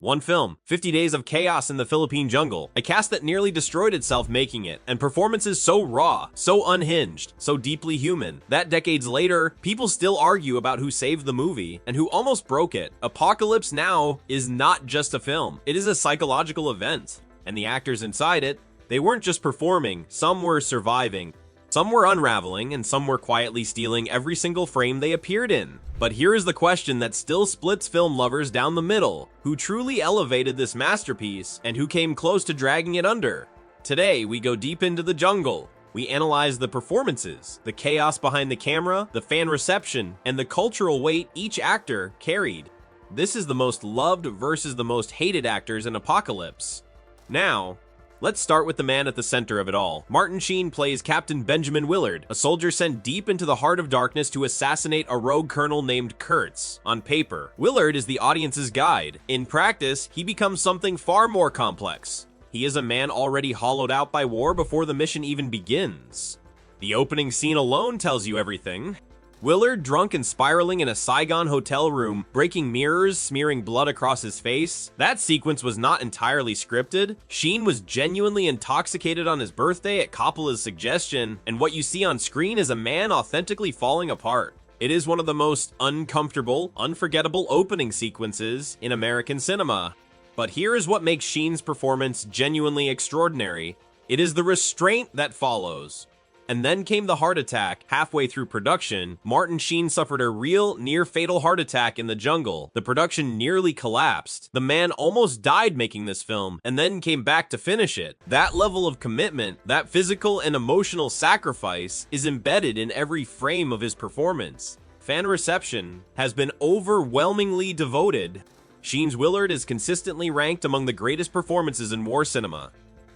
One film, 50 Days of Chaos in the Philippine Jungle, a cast that nearly destroyed itself making it, and performances so raw, so unhinged, so deeply human, that decades later, people still argue about who saved the movie and who almost broke it. Apocalypse Now is not just a film, it is a psychological event. And the actors inside it, they weren't just performing, some were surviving. Some were unraveling, and some were quietly stealing every single frame they appeared in. But here is the question that still splits film lovers down the middle. Who truly elevated this masterpiece, and who came close to dragging it under? Today, we go deep into the jungle. We analyze the performances, the chaos behind the camera, the fan reception, and the cultural weight each actor carried. This is the most loved versus the most hated actors in Apocalypse. Now, let's start with the man at the center of it all. Martin Sheen plays Captain Benjamin Willard, a soldier sent deep into the heart of darkness to assassinate a rogue colonel named Kurtz. On paper, Willard is the audience's guide. In practice, he becomes something far more complex. He is a man already hollowed out by war before the mission even begins. The opening scene alone tells you everything. Willard, drunk and spiraling in a Saigon hotel room, breaking mirrors, smearing blood across his face. That sequence was not entirely scripted. Sheen was genuinely intoxicated on his birthday at Coppola's suggestion, and what you see on screen is a man authentically falling apart. It is one of the most uncomfortable, unforgettable opening sequences in American cinema. But here is what makes Sheen's performance genuinely extraordinary. It is the restraint that follows. And then came the heart attack. Halfway through production, Martin Sheen suffered a real, near-fatal heart attack in the jungle. The production nearly collapsed. The man almost died making this film, and then came back to finish it. That level of commitment, that physical and emotional sacrifice, is embedded in every frame of his performance. Fan reception has been overwhelmingly devoted. Sheen's Willard is consistently ranked among the greatest performances in war cinema.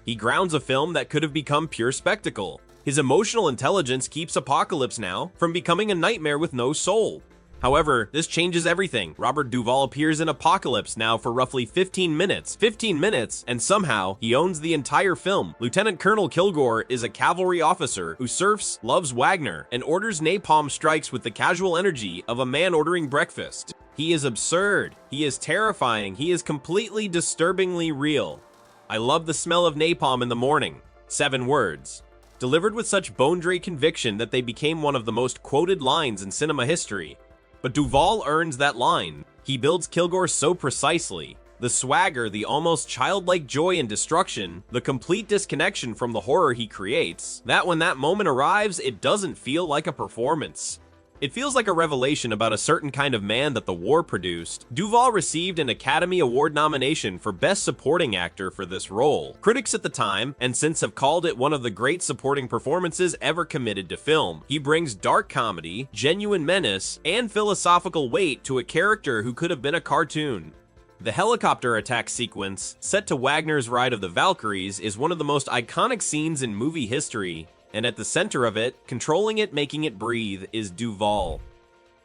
He grounds a film that could have become pure spectacle. His emotional intelligence keeps Apocalypse Now from becoming a nightmare with no soul. However, this changes everything. Robert Duvall appears in Apocalypse Now for roughly 15 minutes. 15 minutes, and somehow he owns the entire film. Lieutenant Colonel Kilgore is a cavalry officer who surfs, loves Wagner, and orders napalm strikes with the casual energy of a man ordering breakfast. He is absurd. He is terrifying. He is completely disturbingly real. I love the smell of napalm in the morning. 7 words. Delivered with such bone-dry conviction that they became one of the most quoted lines in cinema history. But Duvall earns that line. He builds Kilgore so precisely. The swagger, the almost childlike joy in destruction, the complete disconnection from the horror he creates, that when that moment arrives, it doesn't feel like a performance. It feels like a revelation about a certain kind of man that the war produced. Duvall received an Academy Award nomination for Best Supporting Actor for this role. Critics at the time, and since, have called it one of the great supporting performances ever committed to film. He brings dark comedy, genuine menace, and philosophical weight to a character who could have been a cartoon. The helicopter attack sequence, set to Wagner's Ride of the Valkyries, is one of the most iconic scenes in movie history. And at the center of it, controlling it, making it breathe, is Duvall.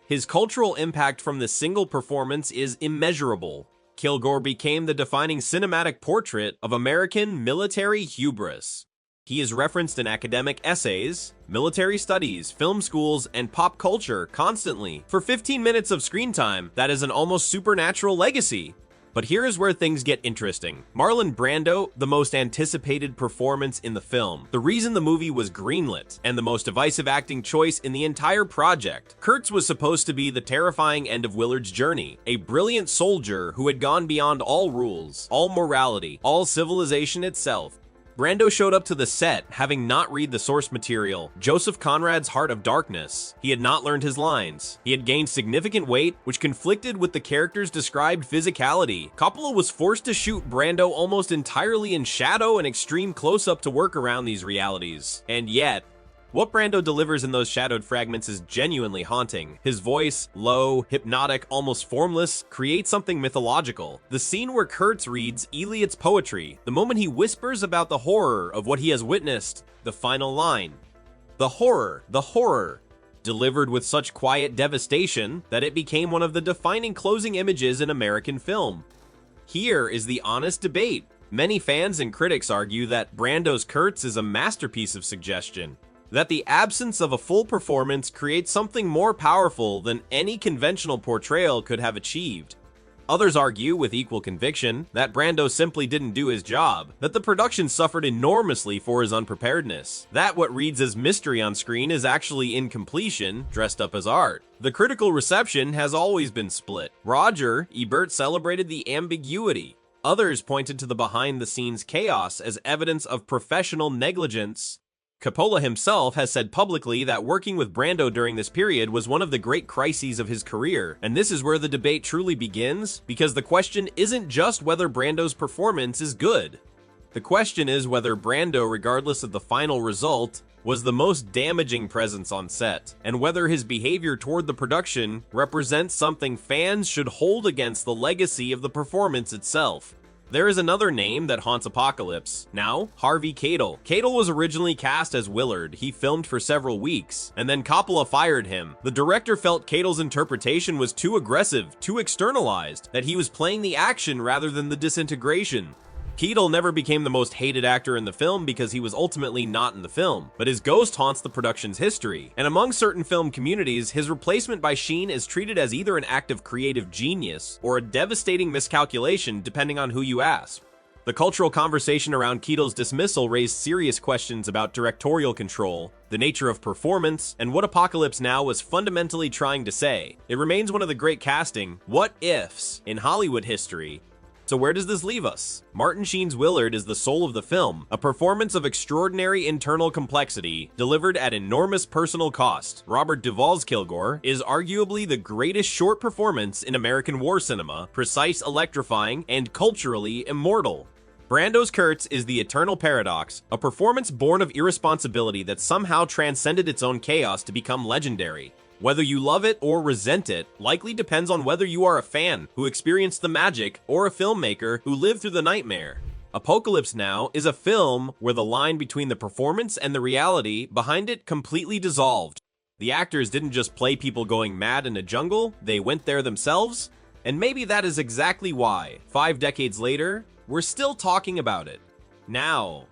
His cultural impact from this single performance is immeasurable. Kilgore became the defining cinematic portrait of American military hubris. He is referenced in academic essays, military studies, film schools, and pop culture constantly. For 15 minutes of screen time, that is an almost supernatural legacy. But here is where things get interesting. Marlon Brando, the most anticipated performance in the film. The reason the movie was greenlit, and the most divisive acting choice in the entire project. Kurtz was supposed to be the terrifying end of Willard's journey. A brilliant soldier who had gone beyond all rules, all morality, all civilization itself. Brando showed up to the set, having not read the source material, Joseph Conrad's Heart of Darkness. He had not learned his lines. He had gained significant weight, which conflicted with the character's described physicality. Coppola was forced to shoot Brando almost entirely in shadow and extreme close-up to work around these realities. And yet, what Brando delivers in those shadowed fragments is genuinely haunting. His voice, low, hypnotic, almost formless, creates something mythological. The scene where Kurtz reads Eliot's poetry, the moment he whispers about the horror of what he has witnessed, the final line. The horror, delivered with such quiet devastation that it became one of the defining closing images in American film. Here is the honest debate. Many fans and critics argue that Brando's Kurtz is a masterpiece of suggestion. That the absence of a full performance creates something more powerful than any conventional portrayal could have achieved. Others argue, with equal conviction, that Brando simply didn't do his job, that the production suffered enormously for his unpreparedness, that what reads as mystery on screen is actually incompletion, dressed up as art. The critical reception has always been split. Roger Ebert celebrated the ambiguity. Others pointed to the behind-the-scenes chaos as evidence of professional negligence. Coppola himself has said publicly that working with Brando during this period was one of the great crises of his career, and this is where the debate truly begins, because the question isn't just whether Brando's performance is good. The question is whether Brando, regardless of the final result, was the most damaging presence on set, and whether his behavior toward the production represents something fans should hold against the legacy of the performance itself. There is another name that haunts Apocalypse. Now, Harvey Keitel. Keitel was originally cast as Willard. He filmed for several weeks, and then Coppola fired him. The director felt Keitel's interpretation was too aggressive, too externalized, that he was playing the action rather than the disintegration. Keitel never became the most hated actor in the film because he was ultimately not in the film, but his ghost haunts the production's history. And among certain film communities, his replacement by Sheen is treated as either an act of creative genius or a devastating miscalculation, depending on who you ask. The cultural conversation around Keitel's dismissal raised serious questions about directorial control, the nature of performance, and what Apocalypse Now was fundamentally trying to say. It remains one of the great casting what-ifs in Hollywood history. So where does this leave us? Martin Sheen's Willard is the soul of the film, a performance of extraordinary internal complexity, delivered at enormous personal cost. Robert Duvall's Kilgore is arguably the greatest short performance in American war cinema, precise, electrifying, and culturally immortal. Brando's Kurtz is the eternal paradox, a performance born of irresponsibility that somehow transcended its own chaos to become legendary. Whether you love it or resent it likely depends on whether you are a fan who experienced the magic or a filmmaker who lived through the nightmare. Apocalypse Now is a film where the line between the performance and the reality behind it completely dissolved. The actors didn't just play people going mad in a jungle, they went there themselves. And maybe that is exactly why, 5 decades later, we're still talking about it. Now,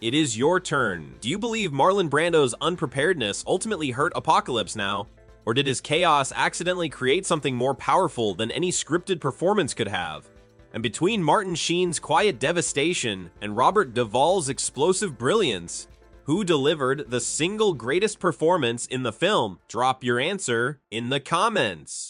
it is your turn. Do you believe Marlon Brando's unpreparedness ultimately hurt Apocalypse Now? Or did his chaos accidentally create something more powerful than any scripted performance could have? And between Martin Sheen's quiet devastation and Robert Duvall's explosive brilliance, who delivered the single greatest performance in the film? Drop your answer in the comments.